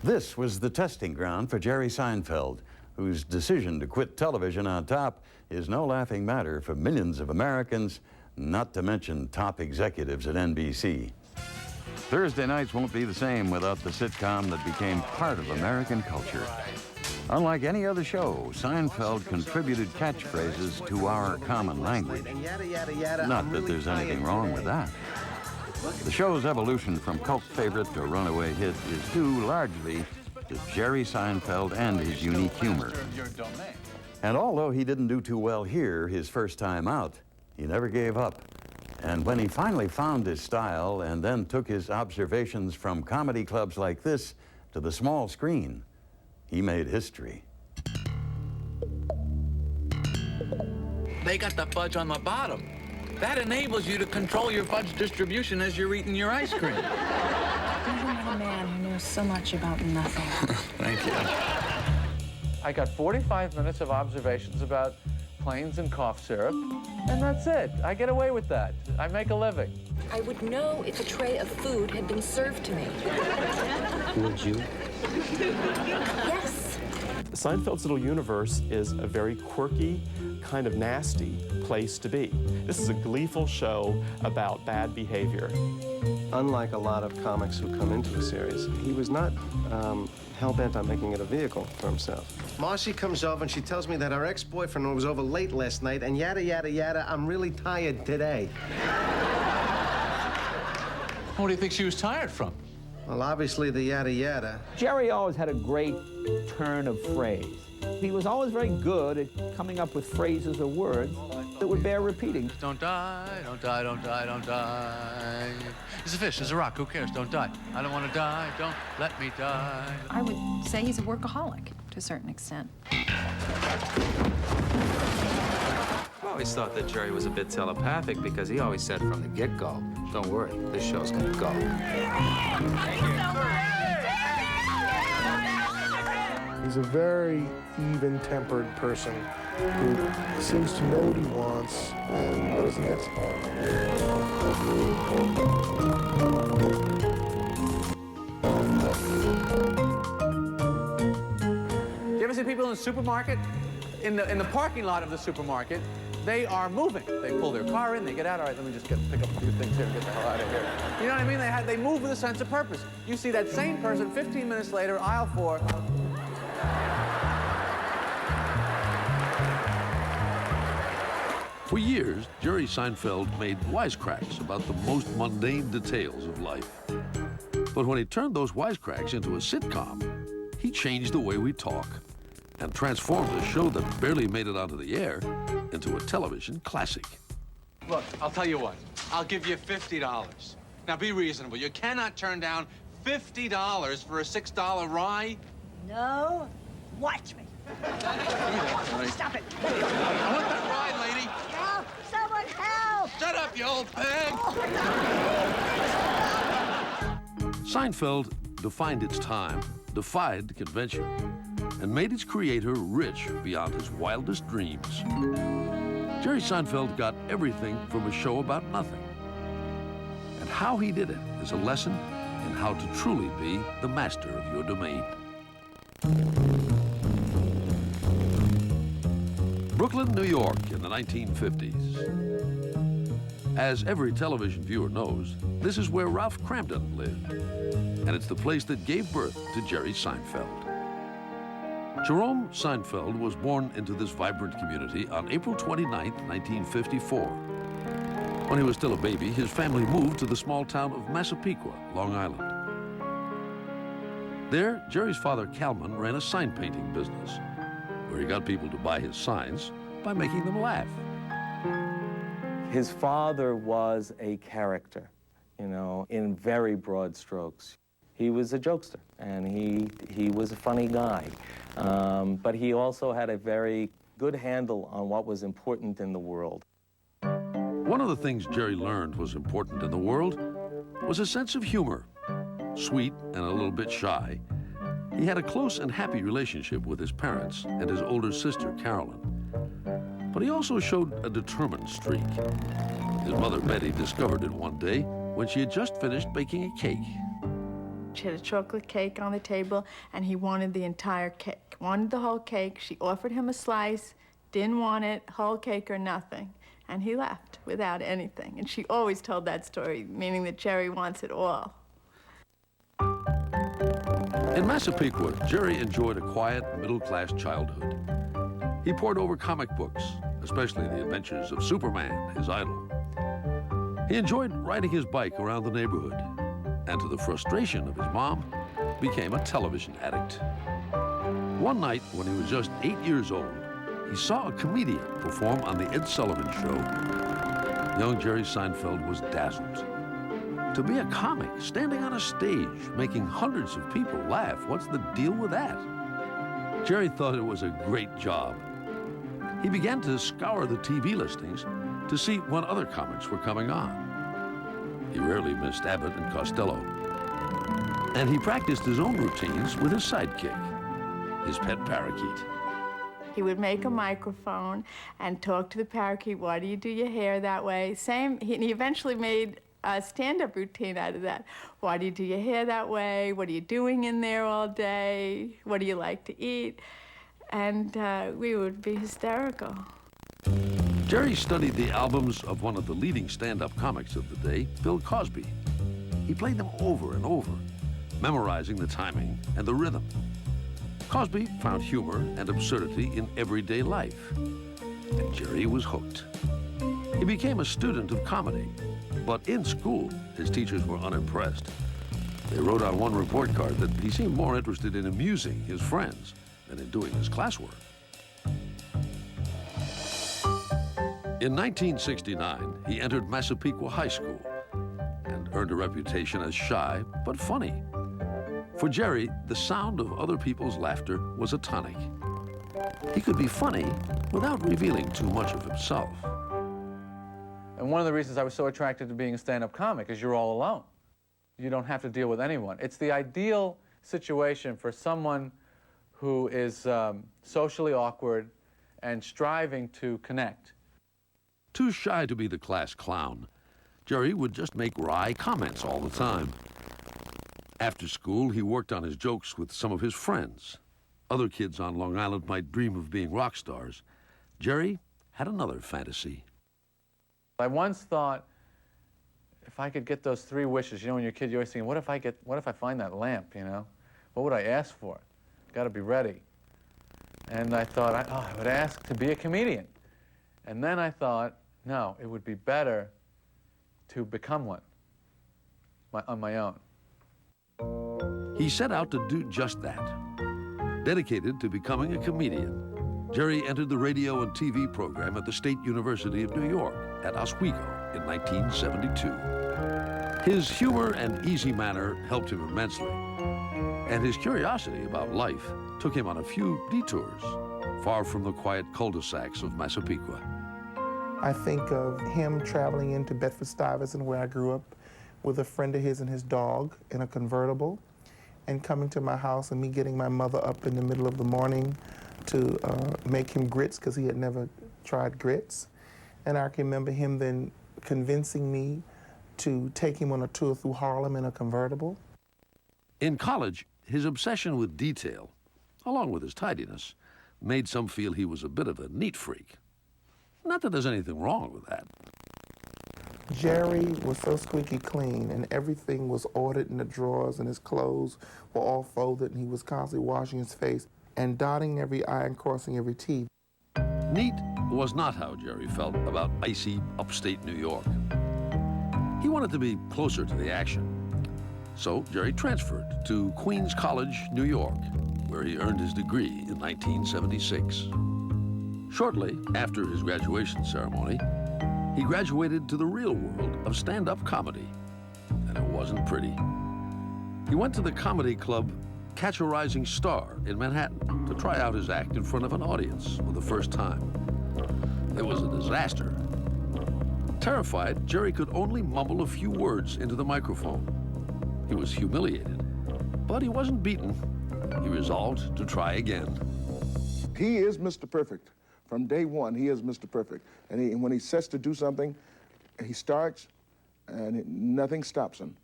This was the testing ground for Jerry Seinfeld, whose decision to quit television on top is no laughing matter for millions of Americans, not to mention top executives at NBC. Thursday nights won't be the same without the sitcom that became part of American culture. Unlike any other show, Seinfeld contributed catchphrases to our common language. Not that there's anything wrong with that. The show's evolution from cult favorite to runaway hit is due largely to Jerry Seinfeld and his unique humor. And although he didn't do too well here his first time out, he never gave up. And when he finally found his style and then took his observations from comedy clubs like this to the small screen, he made history. They got the fudge on the bottom. That enables you to control your fudge distribution as you're eating your ice cream. You've met a man who knows so much about nothing. Thank you. I got 45 minutes of observations about planes and cough syrup, and that's it. I get away with that. I make a living. I would know if a tray of food had been served to me. Would you? Yes. Seinfeld's little universe is a very quirky, kind of nasty place to be. This is a gleeful show about bad behavior. Unlike a lot of comics who come into a series, he was not hell-bent on making it a vehicle for himself. Marcy comes over and she tells me that her ex-boyfriend was over late last night and yada, yada, yada, I'm really tired today. What do you think she was tired from? Well, obviously the yada, yada. Jerry always had a great turn of phrase. He was always very good at coming up with phrases or words that would bear repeating. Don't die, don't die, don't die, don't die. He's a fish, he's a rock, who cares? Don't die. I don't want to die, don't let me die. I would say he's a workaholic to a certain extent. I always thought that Jerry was a bit telepathic because he always said from the get-go, don't worry, this show's gonna go. He's a very even-tempered person who seems to know what he wants and knows it. You ever see people in the supermarket? In the parking lot of the supermarket, they are moving. They pull their car in, they get out. All right, let me just pick up a few things here and get the hell out of here. You know what I mean? They move with a sense of purpose. You see that same person 15 minutes later, aisle 4. For years, Jerry Seinfeld made wisecracks about the most mundane details of life. But when he turned those wisecracks into a sitcom, he changed the way we talk and transformed a show that barely made it onto the air into a television classic. Look, I'll tell you what. I'll give you $50. Now, be reasonable. You cannot turn down $50 for a $6 rye. No. Watch me. Stop it. I want that rye, lady. Help! Someone help! Shut up, you old pig! Seinfeld defined its time, defied convention, and made its creator rich beyond his wildest dreams. Jerry Seinfeld got everything from a show about nothing. And how he did it is a lesson in how to truly be the master of your domain. Brooklyn, New York in the 1950s. As every television viewer knows, this is where Ralph Cramden lived, and it's the place that gave birth to Jerry Seinfeld. Jerome Seinfeld was born into this vibrant community on April 29, 1954. When he was still a baby, his family moved to the small town of Massapequa, Long Island. There, Jerry's father, Calman, ran a sign painting business, where he got people to buy his signs by making them laugh. His father was a character, you know, in very broad strokes. He was a jokester, and he was a funny guy. But he also had a very good handle on what was important in the world. One of the things Jerry learned was important in the world was a sense of humor. Sweet and a little bit shy, he had a close and happy relationship with his parents and his older sister, Carolyn. But he also showed a determined streak. His mother, Betty, discovered it one day when she had just finished baking a cake. She had a chocolate cake on the table, and he wanted the entire cake. Wanted the whole cake. She offered him a slice, didn't want it, whole cake or nothing. And he left without anything. And she always told that story, meaning that Jerry wants it all. In Massapequa, Jerry enjoyed a quiet, middle-class childhood. He pored over comic books, especially the adventures of Superman, his idol. He enjoyed riding his bike around the neighborhood, and to the frustration of his mom, became a television addict. One night, when he was just 8 years old, he saw a comedian perform on The Ed Sullivan Show. Young Jerry Seinfeld was dazzled. To be a comic, standing on a stage, making hundreds of people laugh, what's the deal with that? Jerry thought it was a great job. He began to scour the TV listings to see when other comics were coming on. He rarely missed Abbott and Costello. And he practiced his own routines with his sidekick, his pet parakeet. He would make a microphone and talk to the parakeet. Why do you do your hair that way? He eventually made a stand-up routine out of that. Why do you do your hair that way? What are you doing in there all day? What do you like to eat? And we would be hysterical. Jerry studied the albums of one of the leading stand-up comics of the day, Bill Cosby. He played them over and over, memorizing the timing and the rhythm. Cosby found humor and absurdity in everyday life, and Jerry was hooked. He became a student of comedy, but in school, his teachers were unimpressed. They wrote on one report card that he seemed more interested in amusing his friends than in doing his classwork. In 1969, he entered Massapequa High School and earned a reputation as shy but funny. For Jerry, the sound of other people's laughter was a tonic. He could be funny without revealing too much of himself. And one of the reasons I was so attracted to being a stand-up comic is you're all alone. You don't have to deal with anyone. It's the ideal situation for someone who is socially awkward and striving to connect. Too shy to be the class clown, Jerry would just make wry comments all the time. After school, he worked on his jokes with some of his friends. Other kids on Long Island might dream of being rock stars. Jerry had another fantasy. I once thought, if I could get those 3 wishes, you know, when you're a kid, you're always thinking, what if I find that lamp, you know? What would I ask for? Got to be ready. And I thought, I would ask to be a comedian. And then I thought, no, it would be better to become one on my own. He set out to do just that. Dedicated to becoming a comedian, Jerry entered the radio and TV program at the State University of New York at Oswego in 1972. His humor and easy manner helped him immensely, and his curiosity about life took him on a few detours, far from the quiet cul-de-sacs of Massapequa. I think of him traveling into Bedford-Stuyvesant, where I grew up, with a friend of his and his dog in a convertible, and coming to my house and me getting my mother up in the middle of the morning to make him grits, because he had never tried grits. And I can remember him then convincing me to take him on a tour through Harlem in a convertible. In college, his obsession with detail, along with his tidiness, made some feel he was a bit of a neat freak. Not that there's anything wrong with that. Jerry was so squeaky clean, and everything was ordered in the drawers, and his clothes were all folded, and he was constantly washing his face and dotting every I and crossing every T. Neat was not how Jerry felt about icy upstate New York. He wanted to be closer to the action. So Jerry transferred to Queens College, New York, where he earned his degree in 1976. Shortly after his graduation ceremony, he graduated to the real world of stand-up comedy, and it wasn't pretty. He went to the comedy club Catch a Rising Star in Manhattan to try out his act in front of an audience for the first time. It was a disaster. Terrified, Jerry could only mumble a few words into the microphone. He was humiliated, but he wasn't beaten. He resolved to try again. He is Mr. Perfect. From day one, he is Mr. Perfect. And when he sets to do something, he starts, and nothing stops him.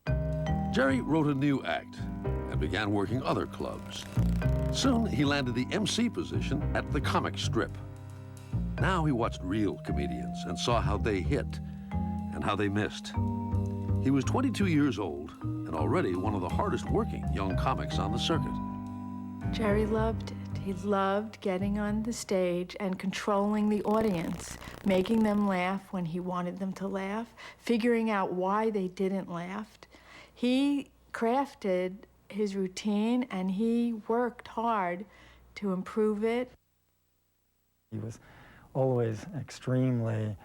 Jerry wrote a new act, and began working other clubs. Soon, he landed the MC position at the comic strip. Now he watched real comedians and saw how they hit and how they missed. He was 22 years old and already one of the hardest working young comics on the circuit. Jerry loved it. He loved getting on the stage and controlling the audience, making them laugh when he wanted them to laugh, figuring out why they didn't laugh. He crafted his routine and he worked hard to improve it. He was always extremely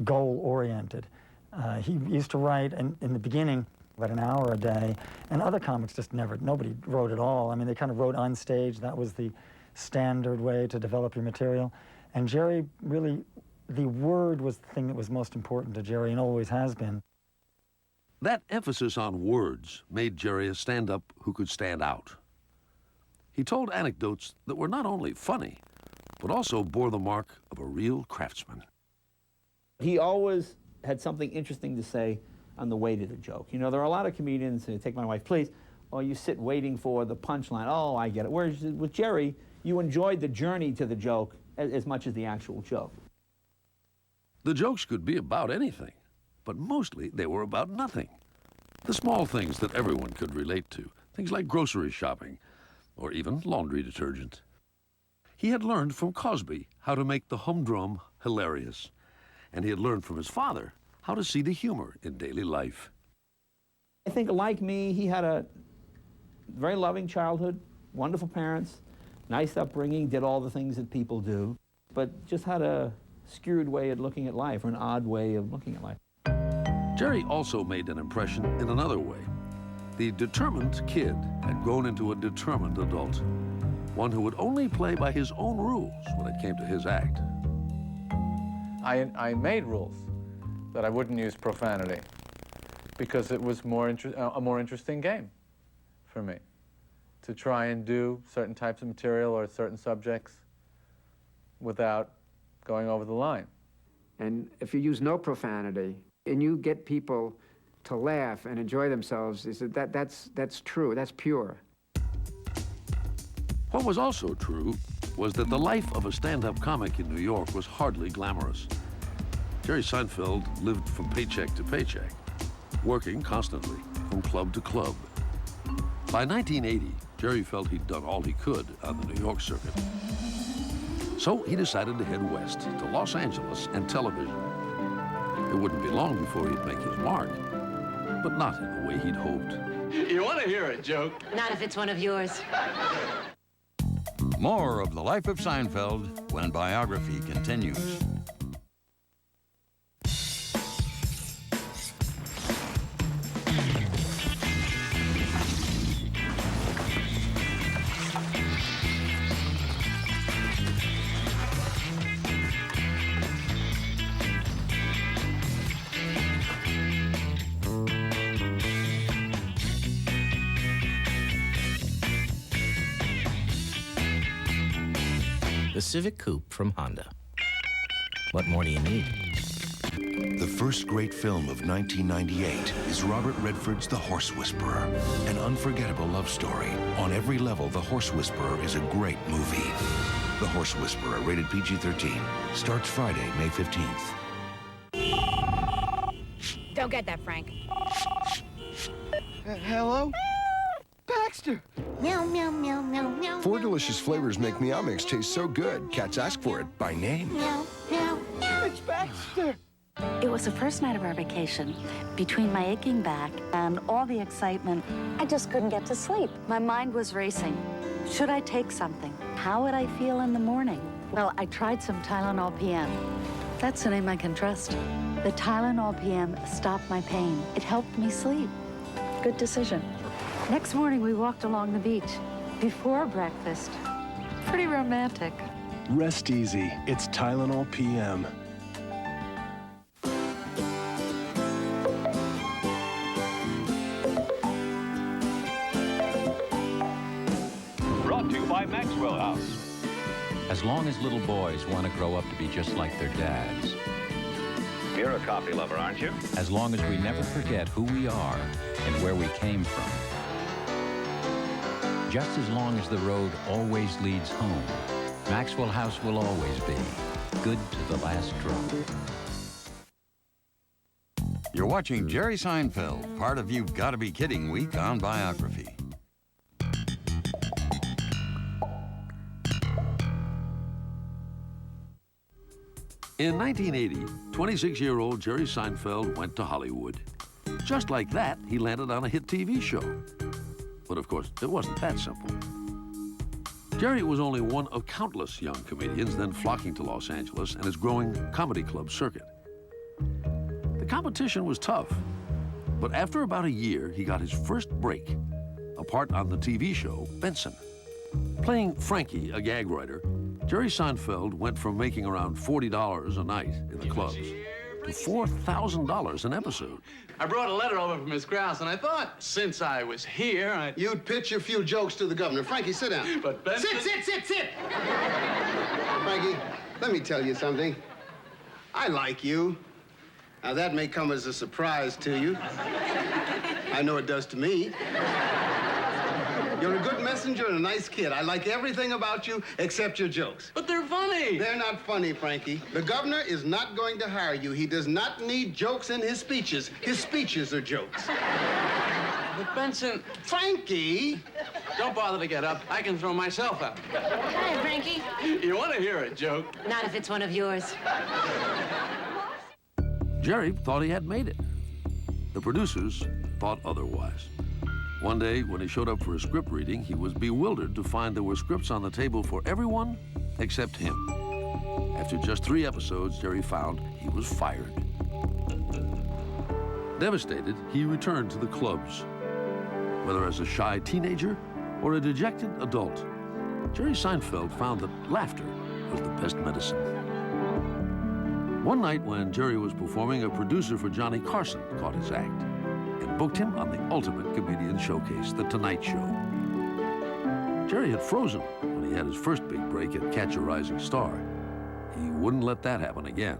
goal-oriented. He used to write in the beginning about an hour a day, and other comics just nobody wrote at all. I mean, they kind of wrote on stage. That was the standard way to develop your material. And Jerry really, the word was the thing that was most important to Jerry and always has been. That emphasis on words made Jerry a stand-up who could stand out. He told anecdotes that were not only funny, but also bore the mark of a real craftsman. He always had something interesting to say on the way to the joke. You know, there are a lot of comedians who take my wife, please, or you sit waiting for the punchline. Oh, I get it. Whereas with Jerry, you enjoyed the journey to the joke as much as the actual joke. The jokes could be about anything, but mostly they were about nothing. The small things that everyone could relate to, things like grocery shopping, or even laundry detergent. He had learned from Cosby how to make the humdrum hilarious, and he had learned from his father how to see the humor in daily life. I think, like me, he had a very loving childhood, wonderful parents, nice upbringing, did all the things that people do, but just had a skewed way of looking at life, or an odd way of looking at life. Jerry also made an impression in another way. The determined kid had grown into a determined adult, one who would only play by his own rules when it came to his act. I made rules that I wouldn't use profanity because it was a more interesting game for me to try and do certain types of material or certain subjects without going over the line. And if you use no profanity and you get people to laugh and enjoy themselves, that's true, that's pure. What was also true was that the life of a stand-up comic in New York was hardly glamorous. Jerry Seinfeld lived from paycheck to paycheck, working constantly from club to club. By 1980, Jerry felt he'd done all he could on the New York circuit. So he decided to head west to Los Angeles and television. It wouldn't be long before he'd make his mark, but not in the way he'd hoped. You want to hear a joke? Not if it's one of yours. More of the life of Seinfeld when Biography continues. The Civic Coupe from Honda. What more do you need? The first great film of 1998 is Robert Redford's The Horse Whisperer, an unforgettable love story. On every level, The Horse Whisperer is a great movie. The Horse Whisperer, rated PG-13, starts Friday, May 15th. Don't get that, Frank. Hello? Baxter! Meow, meow, meow, meow, meow. 4 delicious flavors make Meow Mix taste so good. Cats ask for it by name. Meow, meow, meow. It's Baxter! It was the first night of our vacation. Between my aching back and all the excitement, I just couldn't get to sleep. My mind was racing. Should I take something? How would I feel in the morning? Well, I tried some Tylenol PM. That's the name I can trust. The Tylenol PM stopped my pain. It helped me sleep. Good decision. Next morning, we walked along the beach. Before breakfast. Pretty romantic. Rest easy. It's Tylenol PM. Brought to you by Maxwell House. As long as little boys want to grow up to be just like their dads. You're a coffee lover, aren't you? As long as we never forget who we are and where we came from. Just as long as the road always leads home, Maxwell House will always be good to the last drop. You're watching Jerry Seinfeld, part of You've Got to Be Kidding Week on Biography. In 1980, 26-year-old Jerry Seinfeld went to Hollywood. Just like that, he landed on a hit TV show. But of course, it wasn't that simple. Jerry was only one of countless young comedians then flocking to Los Angeles and his growing comedy club circuit. The competition was tough, but after about a year, he got his first break, a part on the TV show Benson. Playing Frankie, a gag writer, Jerry Seinfeld went from making around $40 a night in the clubs to $4,000 an episode. I brought a letter over from Miss Krause, and I thought, since I was here, You'd pitch a few jokes to the governor. Frankie, sit down. But Benson... Sit! Frankie, let me tell you something. I like you. Now, that may come as a surprise to you. I know it does to me. You're a good messenger and a nice kid. I like everything about you except your jokes. But they're funny. They're not funny, Frankie. The governor is not going to hire you. He does not need jokes in his speeches. His speeches are jokes. But Benson... Frankie! Don't bother to get up. I can throw myself out. Hi, Frankie. You want to hear a joke? Not if it's one of yours. Jerry thought he had made it. The producers thought otherwise. One day, when he showed up for a script reading, he was bewildered to find there were scripts on the table for everyone except him. After just 3 episodes, Jerry found he was fired. Devastated, he returned to the clubs. Whether as a shy teenager or a dejected adult, Jerry Seinfeld found that laughter was the best medicine. One night when Jerry was performing, a producer for Johnny Carson caught his act and booked him on the ultimate comedian showcase, The Tonight Show. Jerry had frozen when he had his first big break at Catch a Rising Star. He wouldn't let that happen again.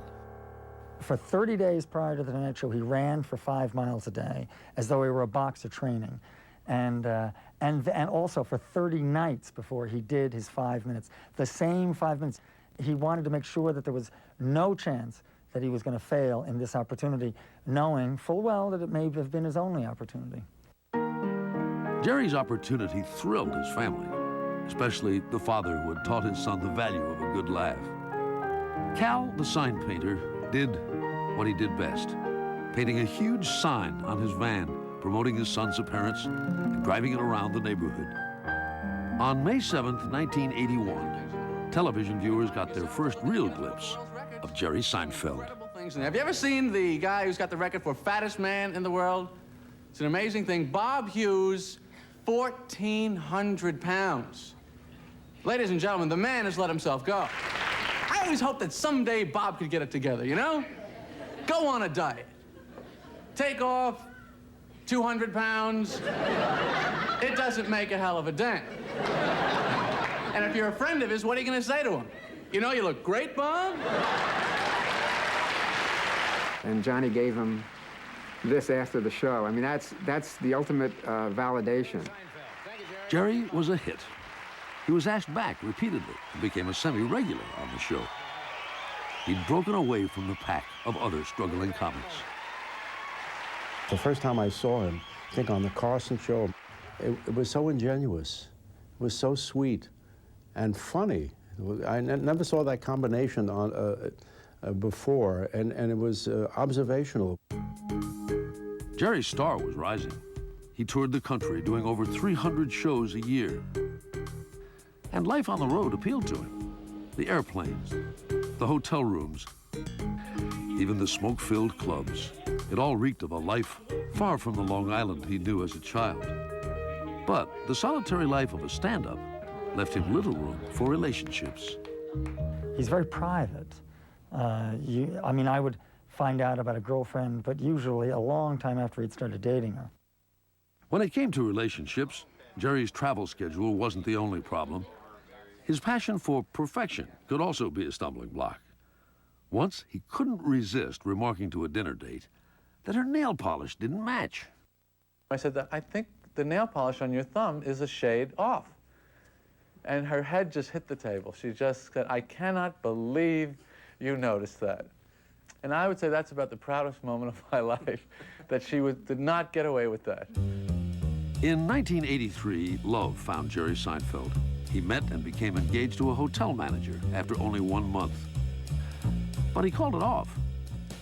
For 30 days prior to The Tonight Show, he ran for 5 miles a day as though he were a boxer training. And also for 30 nights before he did his 5 minutes, the same 5 minutes. He wanted to make sure that there was no chance that he was going to fail in this opportunity, knowing full well that it may have been his only opportunity. Jerry's opportunity thrilled his family, especially the father who had taught his son the value of a good laugh. Cal, the sign painter, did what he did best, painting a huge sign on his van promoting his son's appearance and driving it around the neighborhood. On May 7th, 1981, television viewers got their first real glimpse of Jerry Seinfeld. Have you ever seen the guy who's got the record for fattest man in the world? It's an amazing thing. Bob Hughes, 1,400 pounds. Ladies and gentlemen, the man has let himself go. I always hoped that someday Bob could get it together, you know? Go on a diet. Take off 200 pounds. It doesn't make a hell of a dent. And if you're a friend of his, what are you going to say to him? You know, you look great, Bob. And Johnny gave him this after the show. I mean, that's the ultimate validation. Jerry was a hit. He was asked back repeatedly and became a semi-regular on the show. He'd broken away from the pack of other struggling comics. The first time I saw him, I think on the Carson show, it was so ingenuous. It was so sweet and funny. I never saw that combination on, before, and it was observational. Jerry's star was rising. He toured the country, doing over 300 shows a year. And life on the road appealed to him. The airplanes, the hotel rooms, even the smoke-filled clubs. It all reeked of a life far from the Long Island he knew as a child. But the solitary life of a stand-up left him little room for relationships. He's very private. I mean, I would find out about a girlfriend, but usually a long time after he'd started dating her. When it came to relationships, Jerry's travel schedule wasn't the only problem. His passion for perfection could also be a stumbling block. Once, he couldn't resist remarking to a dinner date that her nail polish didn't match. I said that I think the nail polish on your thumb is a shade off. And her head just hit the table. She just said, I cannot believe you noticed that. And I would say that's about the proudest moment of my life, that she did not get away with that. In 1983, love found Jerry Seinfeld. He met and became engaged to a hotel manager after only 1 month. But he called it off.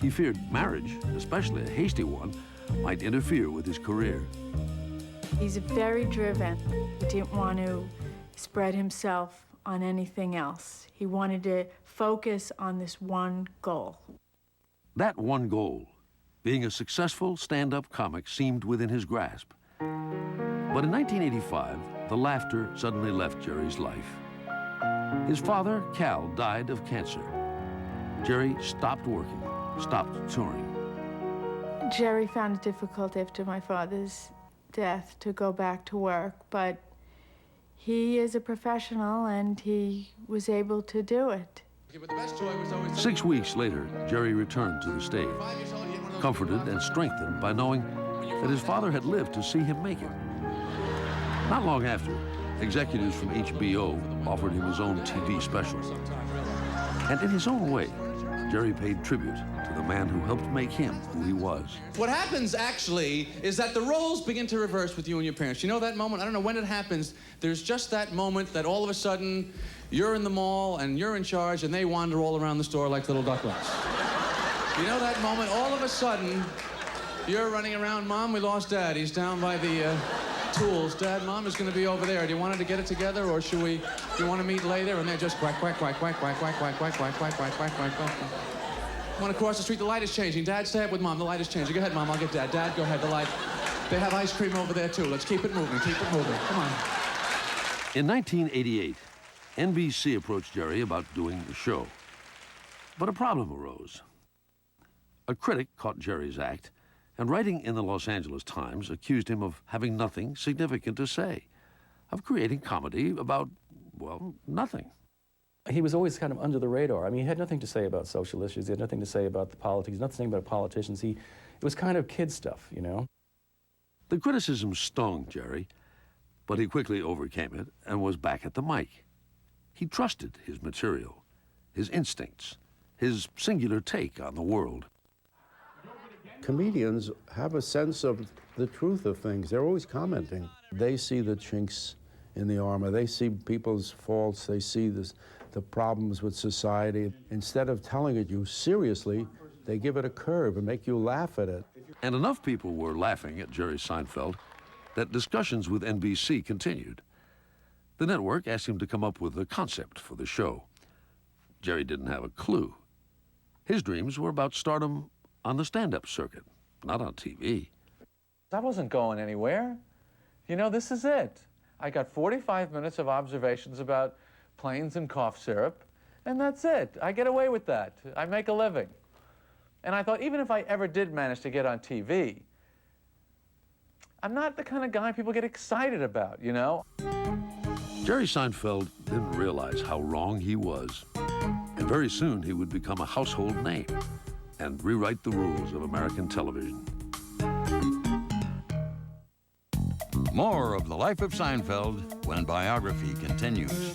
He feared marriage, especially a hasty one, might interfere with his career. He's very driven. He didn't want to spread himself on anything else. He wanted to focus on this one goal. That one goal, being a successful stand-up comic, seemed within his grasp. But in 1985, the laughter suddenly left Jerry's life. His father, Cal, died of cancer. Jerry stopped working, stopped touring. Jerry found it difficult after my father's death to go back to work, but he is a professional and he was able to do it. 6 weeks later, Jerry returned to the stage, comforted and strengthened by knowing that his father had lived to see him make it. Not long after, executives from HBO offered him his own TV special. And in his own way, Jerry paid tribute to the man who helped make him who he was. What happens, actually, is that the roles begin to reverse with you and your parents. You know that moment? I don't know when it happens. There's just that moment that all of a sudden, you're in the mall and you're in charge and they wander all around the store like little ducklings. You know that moment? All of a sudden, you're running around, Mom, we lost Dad. He's down by the tools. Dad, Mom is going to be over there. Do you want to get it together, or should we? Do you want to meet later? And they're just quack, quack, quack, quack, quack, quack, quack, quack, quack, quack, quack, quack, quack, quack. Want to cross the street? The light is changing. Dad, stay up with Mom. The light is changing. Go ahead, Mom. I'll get Dad. Dad, go ahead. The light. They have ice cream over there too. Let's keep it moving. Keep it moving. Come on. In 1988, NBC approached Jerry about doing the show. But a problem arose. A critic caught Jerry's act, and writing in the Los Angeles Times accused him of having nothing significant to say, of creating comedy about, well, nothing. He was always kind of under the radar. I mean, he had nothing to say about social issues. He had nothing to say about the politics, nothing to say about politicians. It was kind of kid stuff, you know? The criticism stung Jerry, but he quickly overcame it and was back at the mic. He trusted his material, his instincts, his singular take on the world. Comedians have a sense of the truth of things. They're always commenting. They see the chinks in the armor. They see people's faults. They see the problems with society. Instead of telling it you seriously, they give it a curve and make you laugh at it. And enough people were laughing at Jerry Seinfeld that discussions with NBC continued. The network asked him to come up with a concept for the show. Jerry didn't have a clue. His dreams were about stardom on the stand-up circuit, not on TV. I wasn't going anywhere. You know, this is it. I got 45 minutes of observations about planes and cough syrup, and that's it. I get away with that. I make a living. And I thought, even if I ever did manage to get on TV, I'm not the kind of guy people get excited about, you know? Jerry Seinfeld didn't realize how wrong he was. And very soon he would become a household name and rewrite the rules of American television. More of the life of Seinfeld when Biography continues.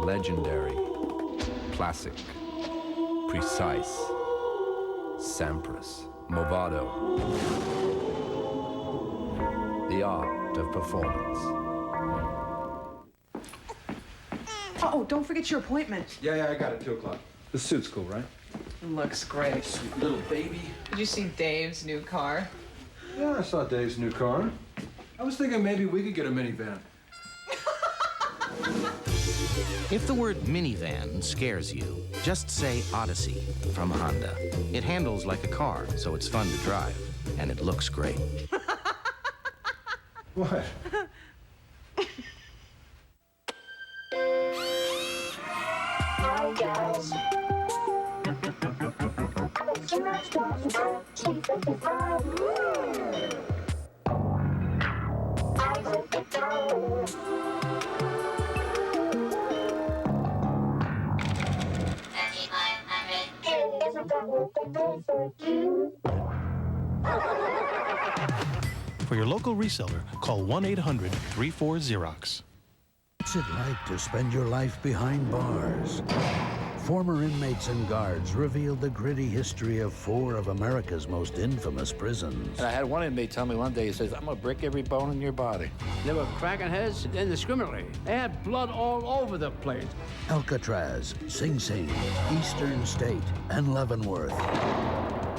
Legendary, classic, precise, sampras, movado. The art of performance. Oh, don't forget your appointment. Yeah, I got it, 2 o'clock. The suit's cool, right? Looks great. Sweet little baby. Did you see Dave's new car? Yeah, I saw Dave's new car. I was thinking maybe we could get a minivan. If the word minivan scares you, just say Odyssey from Honda. It handles like a car, so it's fun to drive, and it looks great. What? Hi, guys. For your local reseller, call 1-800-34-XEROX. What's it like to spend your life behind bars? Former inmates and guards revealed the gritty history of 4 of America's most infamous prisons. And I had one inmate tell me one day, he says, I'm gonna break every bone in your body. They were cracking heads indiscriminately. They had blood all over the place. Alcatraz, Sing Sing, Eastern State, and Leavenworth.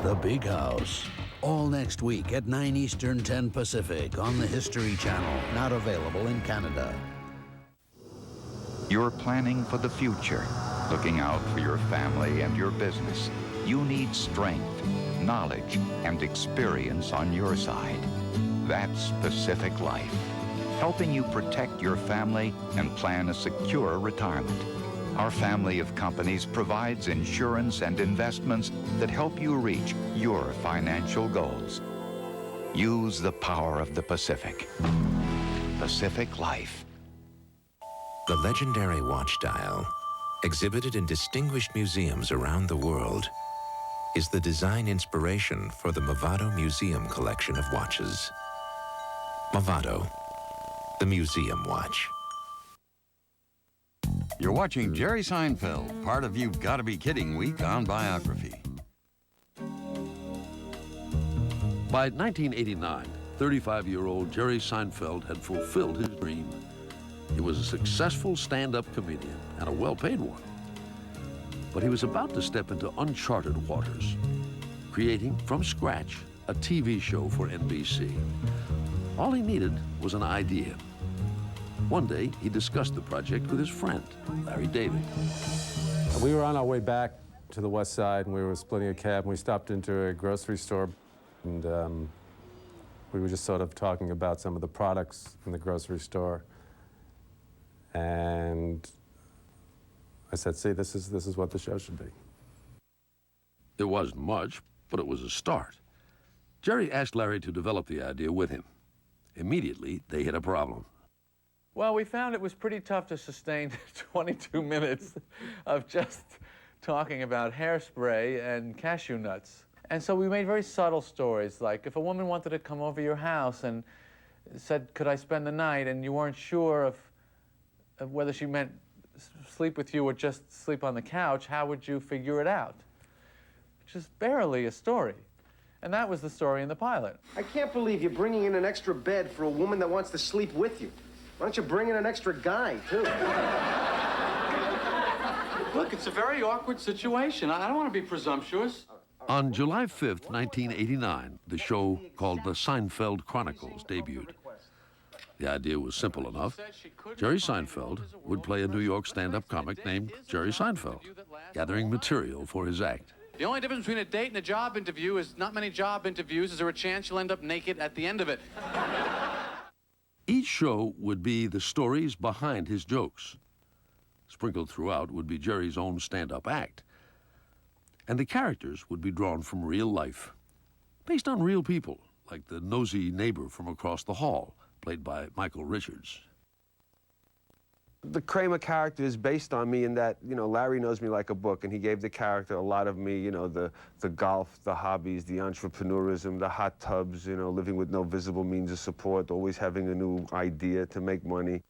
The Big House. All next week at 9 Eastern, 10 Pacific on the History Channel. Not available in Canada. You're planning for the future, looking out for your family and your business. You need strength, knowledge, and experience on your side. That's Pacific Life, helping you protect your family and plan a secure retirement. Our family of companies provides insurance and investments that help you reach your financial goals. Use the power of the Pacific. Pacific Life. The legendary watch dial, exhibited in distinguished museums around the world, is the design inspiration for the Movado Museum collection of watches. Movado, the museum watch. You're watching Jerry Seinfeld, part of You've Gotta Be Kidding Week on Biography. By 1989, 35-year-old Jerry Seinfeld had fulfilled his dream. He was a successful stand-up comedian and a well-paid one. But he was about to step into uncharted waters, creating from scratch a TV show for NBC. All he needed was an idea. One day, he discussed the project with his friend, Larry David. We were on our way back to the West Side, and we were splitting a cab, and we stopped into a grocery store, and we were just sort of talking about some of the products from the grocery store. And I said, see, this is what the show should be. It wasn't much, but it was a start. Jerry asked Larry to develop the idea with him. Immediately, they hit a problem. Well, we found it was pretty tough to sustain 22 minutes of just talking about hairspray and cashew nuts. And so we made very subtle stories, like if a woman wanted to come over your house and said, could I spend the night, and you weren't sure of whether she meant sleep with you or just sleep on the couch, how would you figure it out? Which is barely a story. And that was the story in the pilot. I can't believe you're bringing in an extra bed for a woman that wants to sleep with you. Why don't you bring in an extra guy, too? Look, it's a very awkward situation. I don't want to be presumptuous. On July 5th, 1989, the show called The Seinfeld Chronicles debuted. The idea was simple enough. Jerry Seinfeld would play a New York stand-up comic named Jerry Seinfeld, gathering material for his act. The only difference between a date and a job interview is not many job interviews. Is there a chance you'll end up naked at the end of it? Each show would be the stories behind his jokes. Sprinkled throughout would be Jerry's own stand-up act. And the characters would be drawn from real life, based on real people, like the nosy neighbor from across the hall, played by Michael Richards. The Kramer character is based on me in that, you know, Larry knows me like a book, and he gave the character a lot of me, you know, the golf, the hobbies, the entrepreneurism, the hot tubs, you know, living with no visible means of support, always having a new idea to make money.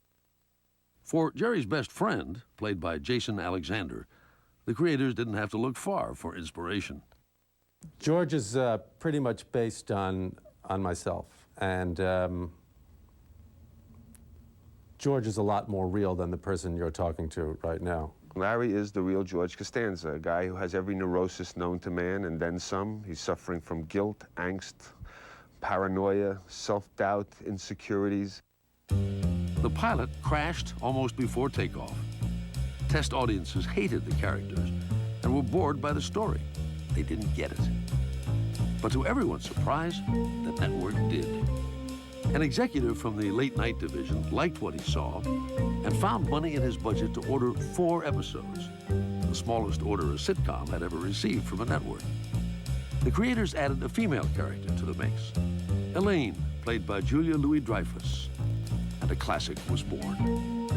For Jerry's best friend, played by Jason Alexander, the creators didn't have to look far for inspiration. George is pretty much based on myself, and George is a lot more real than the person you're talking to right now. Larry is the real George Costanza, a guy who has every neurosis known to man and then some. He's suffering from guilt, angst, paranoia, self-doubt, insecurities. The pilot crashed almost before takeoff. Test audiences hated the characters and were bored by the story. They didn't get it. But to everyone's surprise, the network did. An executive from the late-night division liked what he saw and found money in his budget to order 4 episodes, the smallest order a sitcom had ever received from a network. The creators added a female character to the mix, Elaine, played by Julia Louis-Dreyfus, and a classic was born.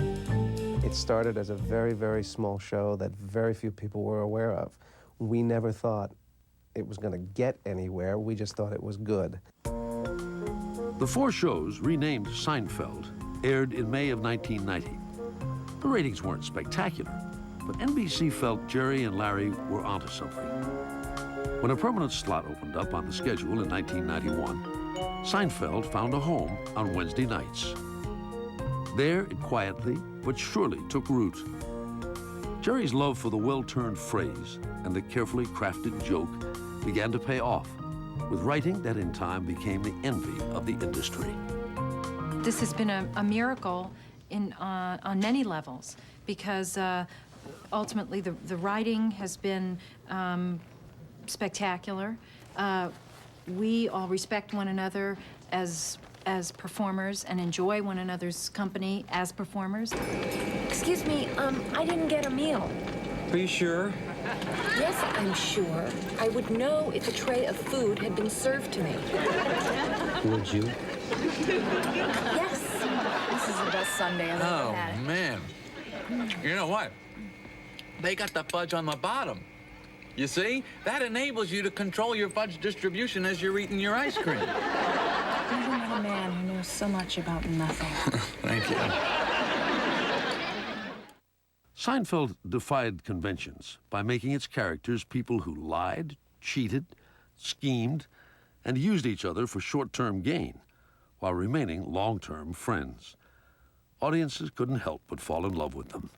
It started as a very, very small show that very few people were aware of. We never thought it was going to get anywhere. We just thought it was good. The 4 shows, renamed Seinfeld, aired in May of 1990. The ratings weren't spectacular, but NBC felt Jerry and Larry were onto something. When a permanent slot opened up on the schedule in 1991, Seinfeld found a home on Wednesday nights. There, it quietly but surely took root. Jerry's love for the well-turned phrase and the carefully crafted joke began to pay off, with writing that in time became the envy of the industry. This has been a miracle on many levels, because ultimately the writing has been spectacular. We all respect one another as performers and enjoy one another's company as performers. Excuse me, I didn't get a meal. Are you sure? Yes, I'm sure. I would know if a tray of food had been served to me. Would you? Yes. This is the best Sunday I've ever had. Oh, man. You know what? They got the fudge on the bottom. You see? That enables you to control your fudge distribution as you're eating your ice cream. Even with a man who knows so much about nothing. Thank you. Seinfeld defied conventions by making its characters people who lied, cheated, schemed, and used each other for short-term gain, while remaining long-term friends. Audiences couldn't help but fall in love with them.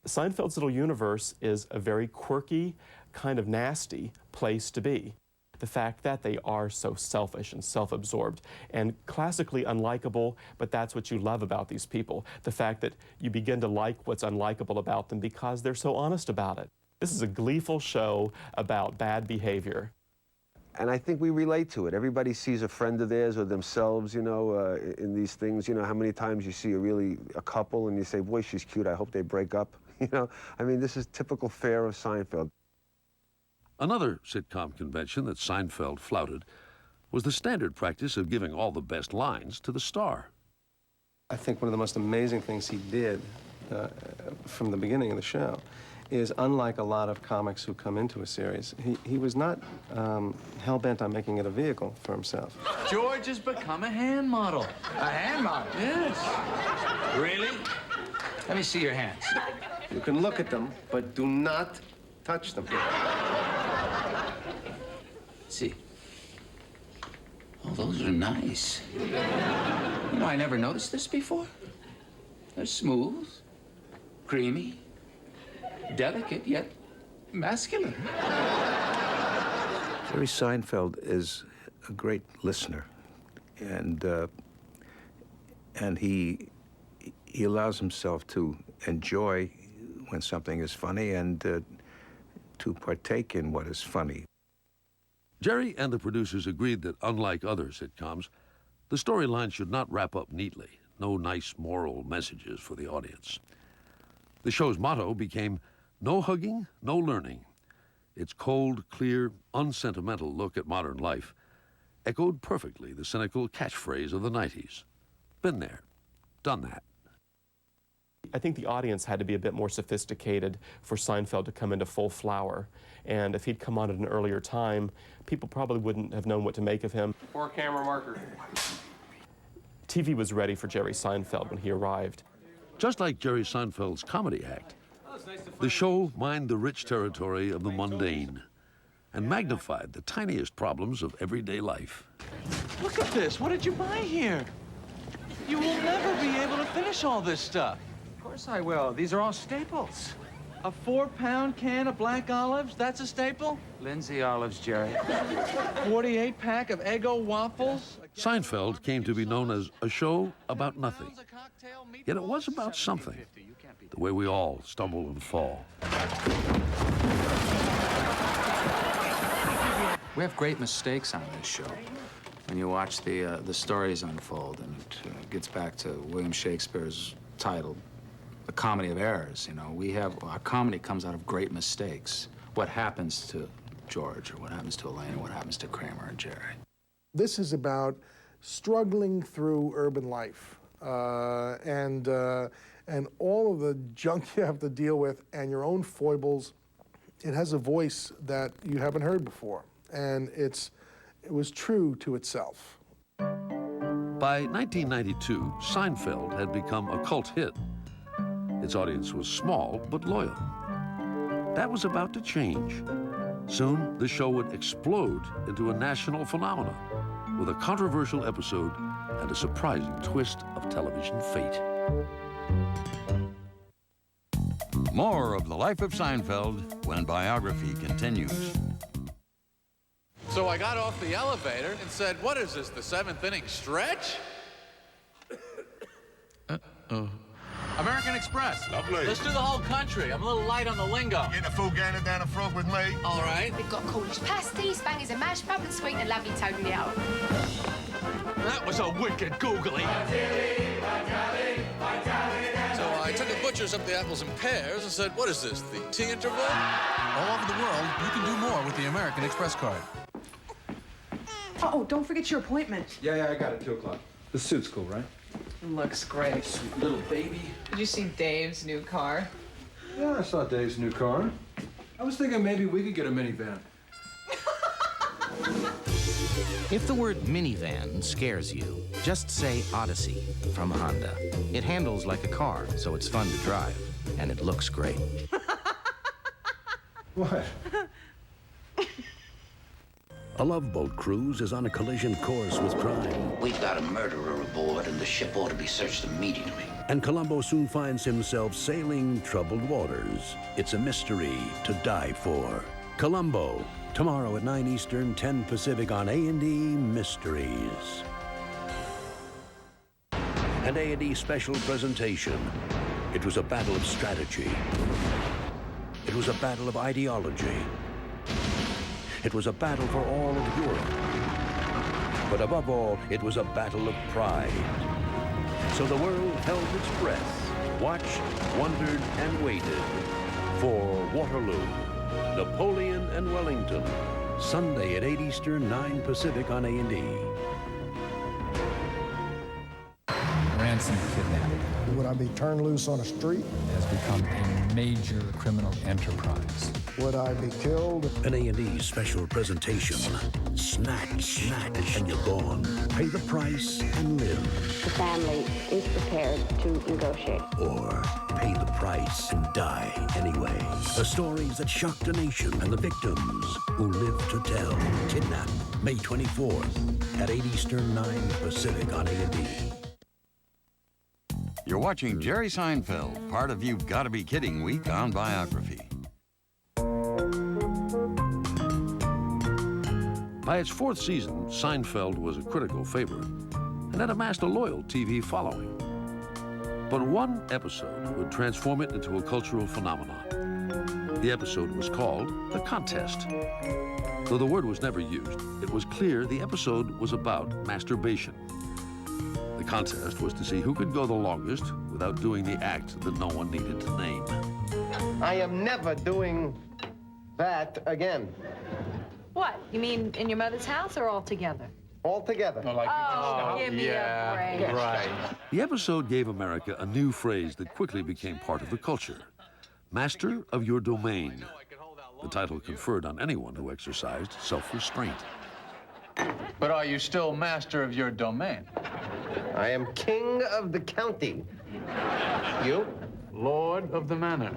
Seinfeld's little universe is a very quirky, kind of nasty place to be. The fact that they are so selfish and self-absorbed and classically unlikable, but that's what you love about these people. The fact that you begin to like what's unlikable about them because they're so honest about it. This is a gleeful show about bad behavior. And I think we relate to it. Everybody sees a friend of theirs or themselves, you know, in these things. You know, how many times you see a couple and you say, boy, she's cute, I hope they break up. You know, I mean, this is typical fare of Seinfeld. Another sitcom convention that Seinfeld flouted was the standard practice of giving all the best lines to the star. I think one of the most amazing things he did from the beginning of the show is, unlike a lot of comics who come into a series, he was not hell-bent on making it a vehicle for himself. George has become a hand model. A hand model? Yes. Really? Let me see your hands. You can look at them, but do not touch them. See. Oh, those are nice. You know, I never noticed this before. They're smooth, creamy, delicate, yet masculine. Jerry Seinfeld is a great listener, and he allows himself to enjoy when something is funny and to partake in what is funny. Jerry and the producers agreed that, unlike other sitcoms, the storyline should not wrap up neatly. No nice moral messages for the audience. The show's motto became, "No hugging, no learning." Its cold, clear, unsentimental look at modern life echoed perfectly the cynical catchphrase of the 90s. Been there, done that. I think the audience had to be a bit more sophisticated for Seinfeld to come into full flower. And if he'd come on at an earlier time, people probably wouldn't have known what to make of him. 4-camera marker. TV was ready for Jerry Seinfeld when he arrived. Just like Jerry Seinfeld's comedy act, the show mined the rich territory of the mundane and magnified the tiniest problems of everyday life. Look at this. What did you buy here? You will never be able to finish all this stuff. Of course I will. These are all staples. A 4-pound can of black olives? That's a staple? Lindsay olives, Jerry. 48-pack of Eggo waffles? Seinfeld came to be known as a show about nothing. Yet it was about something, the way we all stumble and fall. We have great mistakes on this show. When you watch the stories unfold, and it gets back to William Shakespeare's title, The Comedy of Errors, you know, our comedy comes out of great mistakes. What happens to George, or what happens to Elaine, or what happens to Kramer and Jerry. This is about struggling through urban life and all of the junk you have to deal with and your own foibles It has a voice that you haven't heard before, and it was true to itself. By 1992, Seinfeld had become a cult hit. Its audience was small but loyal. That was about to change. Soon, the show would explode into a national phenomenon with a controversial episode and a surprising twist of television fate. More of the life of Seinfeld when Biography continues. So I got off the elevator and said, what is this, the 7th inning stretch? American Express. Lovely. Let's do the whole country. I'm a little light on the lingo. Get a full gander down the front with me. All right. We've got Cornish pasties, bangers and mash, pumpkin sweet, and lovely toadle. That was a wicked googly. So I took a butcher's up the apples and pears and said, what is this, the tea interval? All over the world, you can do more with the American Express card. Oh, don't forget your appointment. Yeah, I got it, 2 o'clock. The suit's cool, right? Looks great. Sweet little baby. Did you see Dave's new car? Yeah, I saw Dave's new car. I was thinking maybe we could get a minivan. If the word minivan scares you, just say Odyssey from Honda. It handles like a car, so it's fun to drive, and it looks great. What? A Love Boat cruise is on a collision course with crime. We've got a murderer aboard, and the ship ought to be searched immediately. And Columbo soon finds himself sailing troubled waters. It's a mystery to die for. Columbo, tomorrow at 9 Eastern, 10 Pacific on A&E Mysteries. An A&E special presentation. It was a battle of strategy. It was a battle of ideology. It was a battle for all of Europe. But above all, it was a battle of pride. So the world held its breath, watched, wondered, and waited for Waterloo, Napoleon, and Wellington. Sunday at 8 Eastern, 9 Pacific on A&E. Ransom kidnapping Would I be turned loose on a street? has become a major criminal enterprise. Would I be killed? An A&E special presentation. Snatch, and you're gone. Pay the price and live. The family is prepared to negotiate. Or pay the price and die anyway. The stories that shocked a nation and the victims who live to tell. Kidnapped, May 24th at 8 Eastern, 9 Pacific on A&E. You're watching Jerry Seinfeld, part of You've Gotta Be Kidding Week on Biography. By its 4th season, Seinfeld was a critical favorite and had amassed a loyal TV following. But one episode would transform it into a cultural phenomenon. The episode was called The Contest. Though the word was never used, it was clear the episode was about masturbation. The contest was to see who could go the longest without doing the act that no one needed to name. I am never doing that again. What? You mean in your mother's house or all together? All together. Oh, give me a break. Right. The episode gave America a new phrase that quickly became part of the culture. Master of your domain. The title conferred on anyone who exercised self-restraint. But are you still master of your domain? I am king of the county. You? Lord of the manor.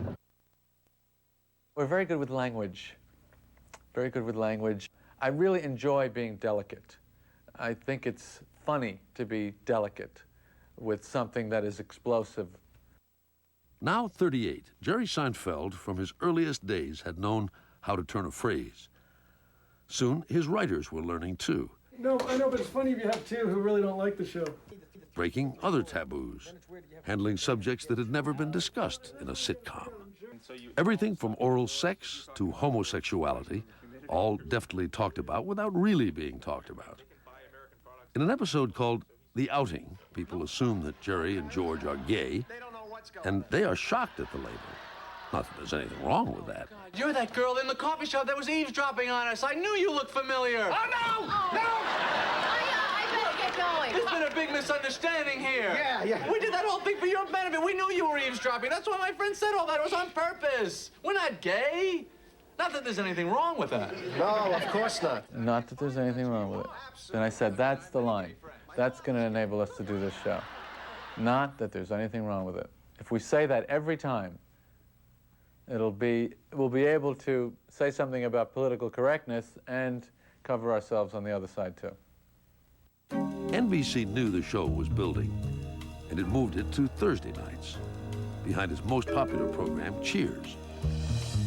We're very good with language. Very good with language. I really enjoy being delicate. I think it's funny to be delicate with something that is explosive. Now 38, Jerry Seinfeld, from his earliest days, had known how to turn a phrase. Soon, his writers were learning too, No, I know, but it's funny if you have two who really don't like the show. breaking other taboos, handling subjects that had never been discussed in a sitcom. Everything from oral sex to homosexuality, all deftly talked about without really being talked about. In an episode called The Outing, people assume that Jerry and George are gay, and they are shocked at the label. Not that there's anything wrong with that. You're that girl in the coffee shop that was eavesdropping on us. I knew you looked familiar. Oh, no! No! I better get going. There's been a big misunderstanding here. Yeah. We did that whole thing for your benefit. We knew you were eavesdropping. That's why my friend said all that. It was on purpose. We're not gay. Not that there's anything wrong with that. No, of course not. Not that there's anything wrong with it. Then I said, that's the line. That's going to enable us to do this show. Not that there's anything wrong with it. If we say that every time, we'll be able to say something about political correctness and cover ourselves on the other side, too. NBC knew the show was building, and it moved it to Thursday nights, behind its most popular program, Cheers.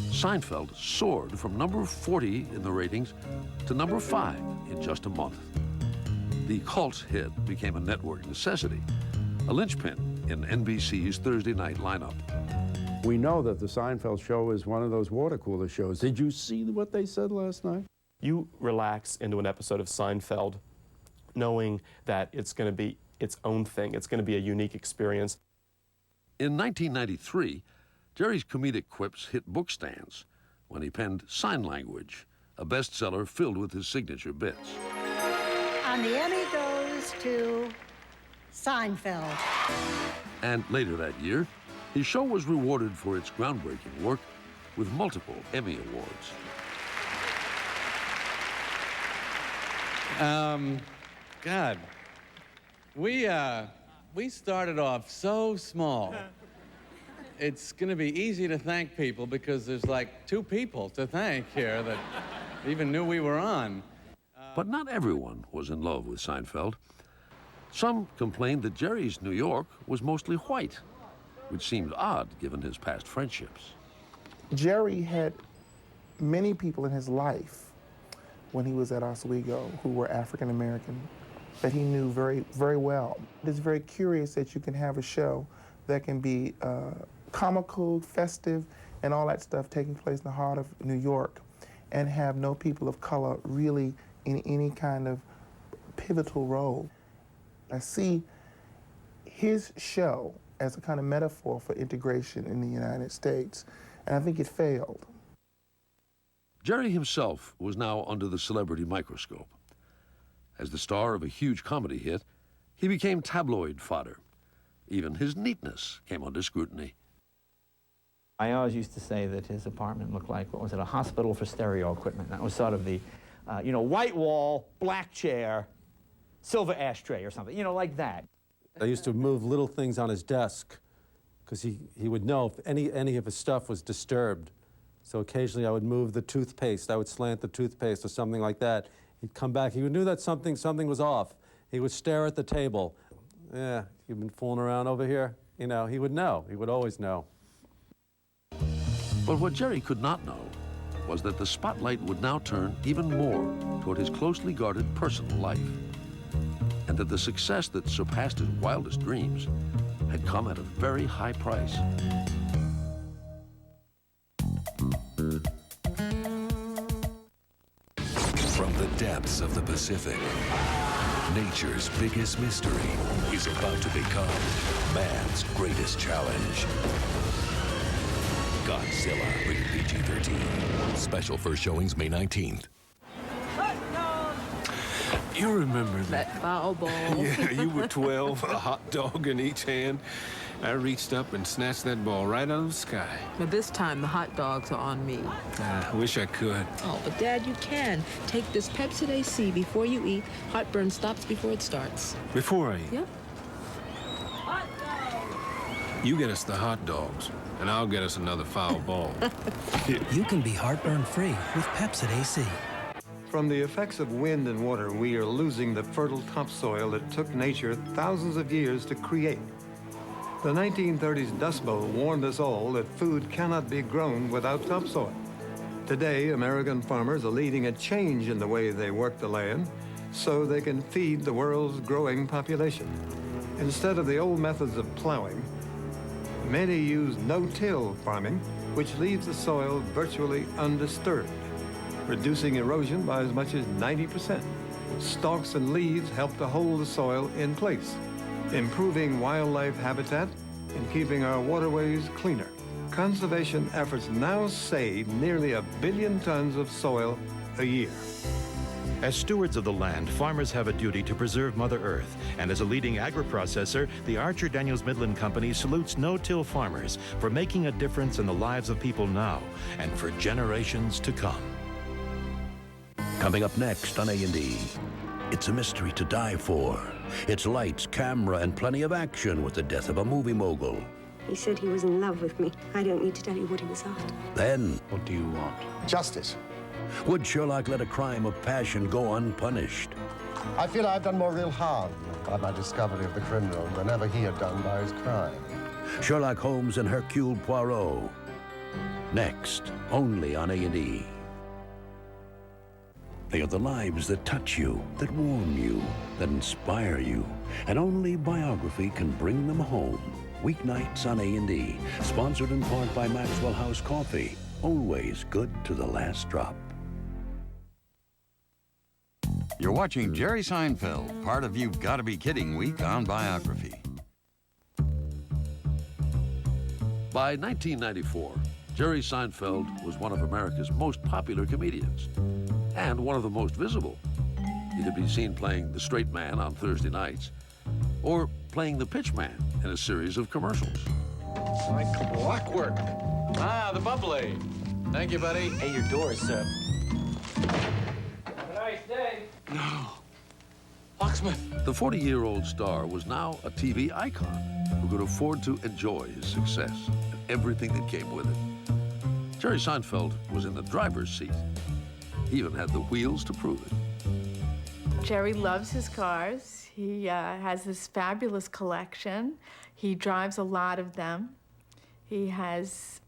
Seinfeld soared from number 40 in the ratings to number 5 in just a month. The cult hit became a network necessity, a linchpin in NBC's Thursday night lineup. We know that the Seinfeld show is one of those water cooler shows. Did you see what they said last night? You relax into an episode of Seinfeld knowing that it's going to be its own thing. It's going to be a unique experience. In 1993, Jerry's comedic quips hit bookstands when he penned Sign Language, a bestseller filled with his signature bits. And the Emmy goes to Seinfeld. And later that year, his show was rewarded for its groundbreaking work with multiple Emmy Awards. God, we started off so small. It's going to be easy to thank people because there's like 2 people to thank here that even knew we were on. But not everyone was in love with Seinfeld. Some complained that Jerry's New York was mostly white, which seemed odd given his past friendships. Jerry had many people in his life when he was at Oswego who were African American that he knew very, very well. It's very curious that you can have a show that can be comical, festive, and all that stuff taking place in the heart of New York and have no people of color really in any kind of pivotal role. I see his show as a kind of metaphor for integration in the United States, and I think it failed. Jerry himself was now under the celebrity microscope. As the star of a huge comedy hit, he became tabloid fodder. Even his neatness came under scrutiny. I always used to say that his apartment looked like, what was it, a hospital for stereo equipment. That was sort of the, white wall, black chair, silver ashtray or something, like that. I used to move little things on his desk because he would know if any of his stuff was disturbed. So occasionally I would move the toothpaste. I would slant the toothpaste or something like that. He'd come back. He knew that something was off. He would stare at the table. Yeah, you've been fooling around over here? He would know. He would always know. But what Jerry could not know was that the spotlight would now turn even more toward his closely guarded personal life, and that the success that surpassed his wildest dreams had come at a very high price. From the depths of the Pacific, nature's biggest mystery is about to become man's greatest challenge. Godzilla, rated PG-13. Special first showings May 19th. You remember that foul ball. Yeah, you were 12, a hot dog in each hand. I reached up and snatched that ball right out of the sky. But this time, the hot dogs are on me. I wish I could. Oh, but Dad, you can. Take this Pepsi AC before you eat. Heartburn stops before it starts. Before I eat? Yep. You get us the hot dogs, and I'll get us another foul ball. You can be heartburn-free with Pepsi AC. From the effects of wind and water, we are losing the fertile topsoil that took nature thousands of years to create. The 1930s Dust Bowl warned us all that food cannot be grown without topsoil. Today, American farmers are leading a change in the way they work the land so they can feed the world's growing population. Instead of the old methods of plowing, many use no-till farming, which leaves the soil virtually undisturbed, reducing erosion by as much as 90%. Stalks and leaves help to hold the soil in place, improving wildlife habitat and keeping our waterways cleaner. Conservation efforts now save nearly 1 billion tons of soil a year. As stewards of the land, farmers have a duty to preserve Mother Earth. And as a leading agri-processor, the Archer Daniels Midland Company salutes no-till farmers for making a difference in the lives of people now and for generations to come. Coming up next on A&E, it's a mystery to die for. It's lights, camera, and plenty of action with the death of a movie mogul. He said he was in love with me. I don't need to tell you what he was after. Then, what do you want? Justice. Would Sherlock let a crime of passion go unpunished? I feel I've done more real harm by my discovery of the criminal than ever he had done by his crime. Sherlock Holmes and Hercule Poirot. Next, only on A&E. They are the lives that touch you, that warm you, that inspire you. And only Biography can bring them home. Weeknights on A&E. Sponsored in part by Maxwell House Coffee. Always good to the last drop. You're watching Jerry Seinfeld, part of You've Gotta Be Kidding Week on Biography. By 1994, Jerry Seinfeld was one of America's most popular comedians and one of the most visible. He could be seen playing the straight man on Thursday nights or playing the pitch man in a series of commercials. Like clockwork. Ah, the bubbly. Thank you, buddy. Hey, your doors, sir. Have a nice day. No. Locksmith. The 40-year-old star was now a TV icon who could afford to enjoy his success and everything that came with it. Jerry Seinfeld was in the driver's seat. He even had the wheels to prove it. Jerry loves his cars. He has this fabulous collection. He drives a lot of them. He has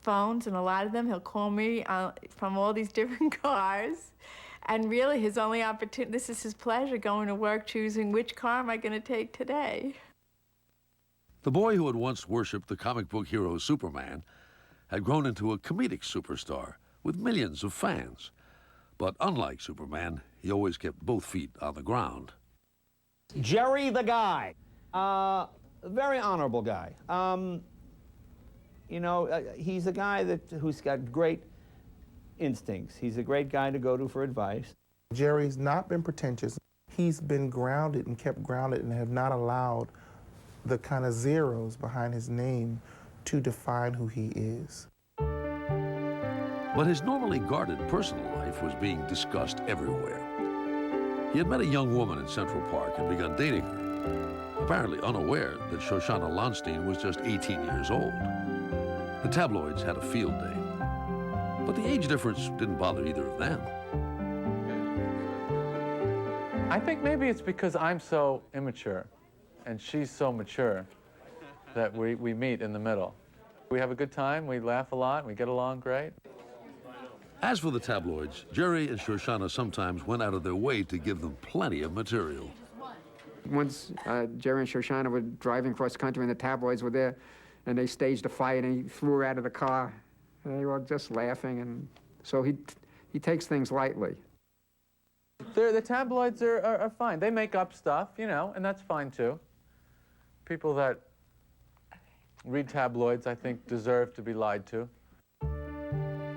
phones, and a lot of them he'll call me from all these different cars. And really, his only opportunity, this is his pleasure, going to work, choosing which car am I going to take today. The boy who had once worshipped the comic book hero Superman had grown into a comedic superstar with millions of fans. But unlike Superman, he always kept both feet on the ground. Jerry the guy. Very honorable guy. He's a guy who's got great instincts. He's a great guy to go to for advice. Jerry's not been pretentious. He's been grounded and kept grounded and have not allowed the kind of zeros behind his name to define who he is. But his normally guarded personal life was being discussed everywhere. He had met a young woman in Central Park and begun dating her, apparently unaware that Shoshana Lonstein was just 18 years old. The tabloids had a field day, but the age difference didn't bother either of them. I think maybe it's because I'm so immature and she's so mature that we meet in the middle. We have a good time, we laugh a lot, and we get along great. As for the tabloids, Jerry and Shoshana sometimes went out of their way to give them plenty of material. Once Jerry and Shoshana were driving across the country and the tabloids were there, and they staged a fight and he threw her out of the car. And they were just laughing, and so he takes things lightly. The tabloids are fine. They make up stuff, and that's fine too. People that read tabloids, I think, deserve to be lied to.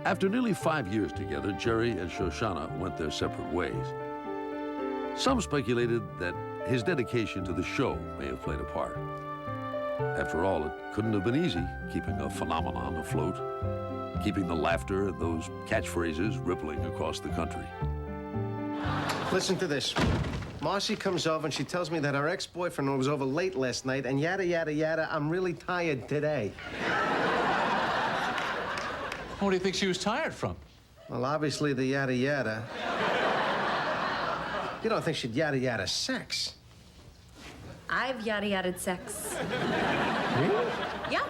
After nearly 5 years together, Jerry and Shoshana went their separate ways. Some speculated that his dedication to the show may have played a part. After all, it couldn't have been easy keeping a phenomenon afloat, keeping the laughter and those catchphrases rippling across the country. Listen to this. Marcy comes over and she tells me that her ex-boyfriend was over late last night and yada, yada, yada, I'm really tired today. What do you think she was tired from? Well, obviously the yada, yada. You don't think she'd yada, yada sex? I've yada-yada'd sex. Really? Yeah.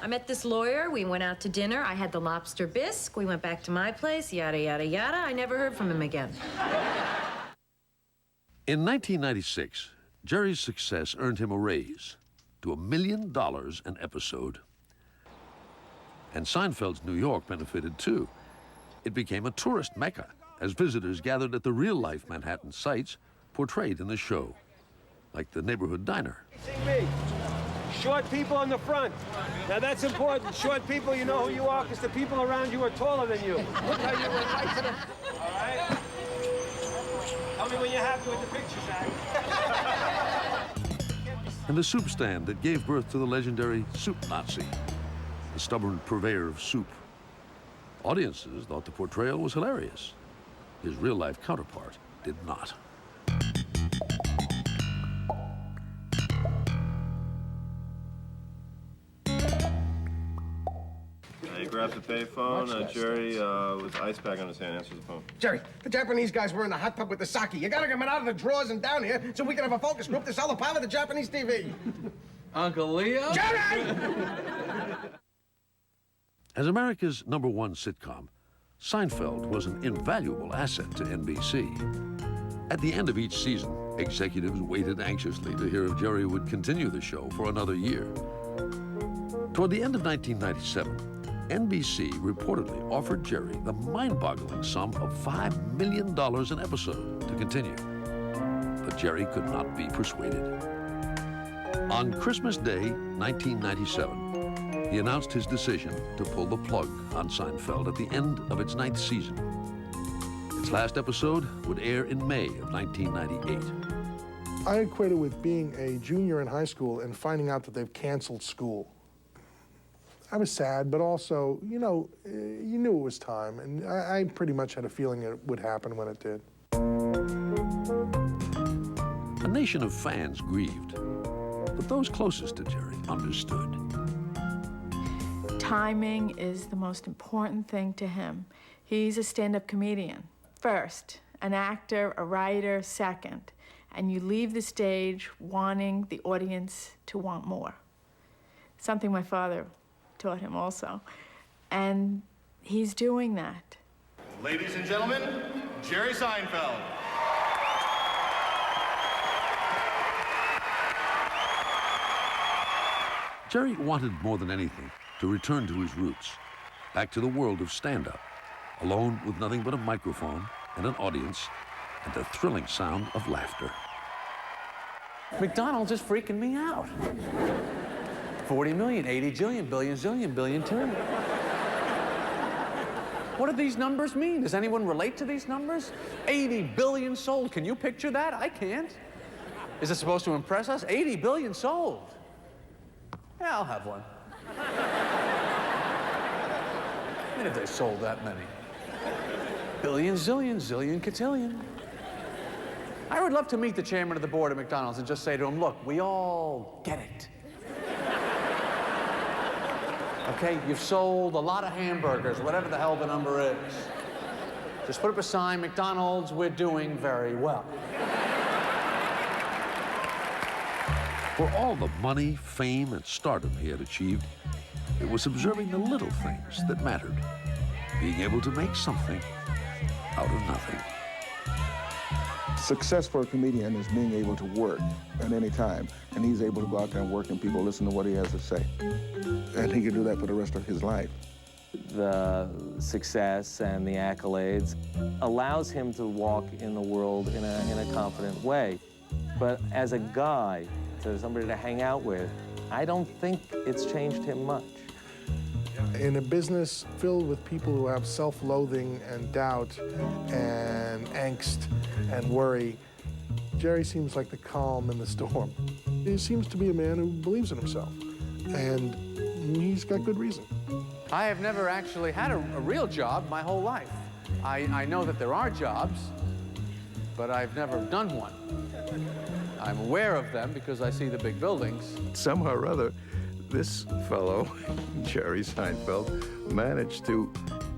I met this lawyer. We went out to dinner. I had the lobster bisque. We went back to my place. Yada, yada, yada. I never heard from him again. In 1996, Jerry's success earned him a raise to $1 million an episode. And Seinfeld's New York benefited too. It became a tourist mecca as visitors gathered at the real-life Manhattan sights portrayed in the show, like the neighborhood diner. See me. Short people in the front. Now that's important. Short people, you know who you are because the people around you are taller than you. Look how you went right to the... All right? Tell me when you're happy with the picture, Zach. And the soup stand that gave birth to the legendary Soup Nazi, the stubborn purveyor of soup. Audiences thought the portrayal was hilarious. His real-life counterpart did not. He grabs the payphone. Jerry, with ice pack on his hand, answers the phone. Jerry, the Japanese guys were in the hot tub with the sake. You gotta get them out of the drawers and down here so we can have a focus group to sell the pilot of Japanese TV. Uncle Leo? Jerry! As America's #1 sitcom, Seinfeld was an invaluable asset to NBC. At the end of each season, executives waited anxiously to hear if Jerry would continue the show for another year. Toward the end of 1997, NBC reportedly offered Jerry the mind-boggling sum of $5 million an episode to continue. But Jerry could not be persuaded. On Christmas Day, 1997, he announced his decision to pull the plug on Seinfeld at the end of its 9th season. Its last episode would air in May of 1998. I equate it with being a junior in high school and finding out that they've canceled school. I was sad, but also, you know, you knew it was time, and I pretty much had a feeling it would happen when it did. A nation of fans grieved, but those closest to Jerry understood. Timing is the most important thing to him. He's a stand-up comedian, first, an actor, a writer, second, and you leave the stage wanting the audience to want more. Something my father taught him also, and he's doing that. Ladies and gentlemen, Jerry Seinfeld. Jerry wanted more than anything to return to his roots, back to the world of stand-up, alone with nothing but a microphone and an audience and the thrilling sound of laughter. McDonald's is freaking me out. 40 million, 80 jillion, billion, zillion, billion, trillion. What do these numbers mean? Does anyone relate to these numbers? 80 billion sold. Can you picture that? I can't. Is it supposed to impress us? 80 billion sold. Yeah, I'll have one. I mean, if they sold that many. Billion, zillion, zillion, cotillion. I would love to meet the chairman of the board at McDonald's and just say to him, look, we all get it. Okay, you've sold a lot of hamburgers, whatever the hell the number is. Just put up a sign, McDonald's, we're doing very well. For all the money, fame, and stardom he had achieved, it was observing the little things that mattered. Being able to make something out of nothing. Success for a comedian is being able to work at any time, and he's able to go out there and work and people listen to what he has to say. And he can do that for the rest of his life. The success and the accolades allows him to walk in the world in a confident way. But as a guy, to somebody to hang out with, I don't think it's changed him much. In a business filled with people who have self-loathing and doubt and angst and worry, Jerry seems like the calm in the storm. He seems to be a man who believes in himself, and he's got good reason. I have never actually had a real job my whole life. I know that there are jobs, but I've never done one. I'm aware of them because I see the big buildings. Somehow or other, this fellow, Jerry Seinfeld, managed to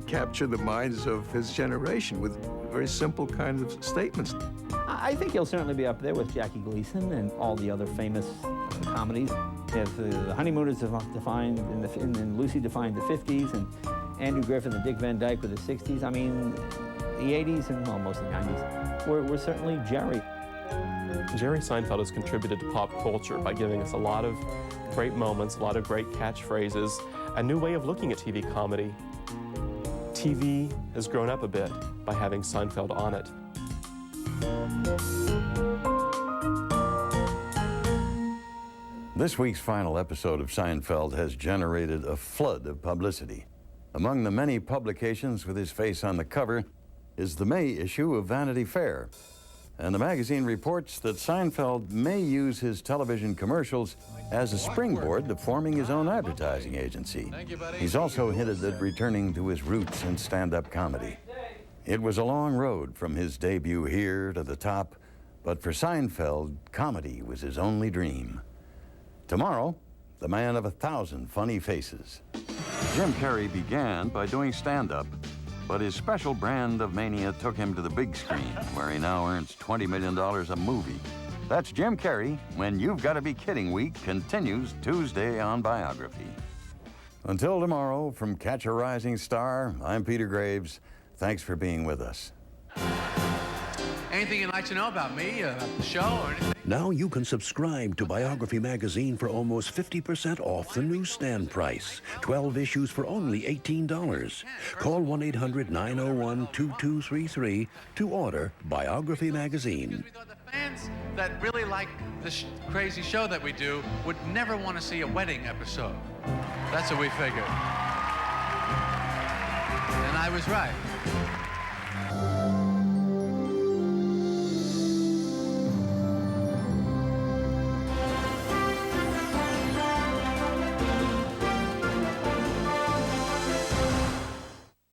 capture the minds of his generation with very simple kinds of statements. I think he'll certainly be up there with Jackie Gleason and all the other famous comedies. If the Honeymooners defined, and Lucy defined the 50s, and Andrew Griffith and Dick Van Dyke with the 60s. I mean, the 80s and well, most of the 90s were certainly Jerry. Jerry Seinfeld has contributed to pop culture by giving us a lot of great moments, a lot of great catchphrases, a new way of looking at TV comedy. TV has grown up a bit by having Seinfeld on it. This week's final episode of Seinfeld has generated a flood of publicity. Among the many publications with his face on the cover is the May issue of Vanity Fair. And the magazine reports that Seinfeld may use his television commercials as a springboard to forming his own advertising agency. He's also hinted at returning to his roots in stand-up comedy. It was a long road from his debut here to the top, but for Seinfeld, comedy was his only dream. Tomorrow, the man of 1,000 funny faces. Jim Carrey began by doing stand-up, but his special brand of mania took him to the big screen, where he now earns $20 million a movie. That's Jim Carrey when You've Got to Be Kidding Week continues Tuesday on Biography. Until tomorrow, from Catch a Rising Star, I'm Peter Graves. Thanks for being with us. Anything you'd like to know about me, about the show, or anything? Now you can subscribe to Biography magazine for almost 50% off the newsstand price. 12 issues for only $18. Call 1-800-901-2233 to order Biography magazine. Fans that really like this crazy show that we do would never want to see a wedding episode. That's what we figured. And I was right.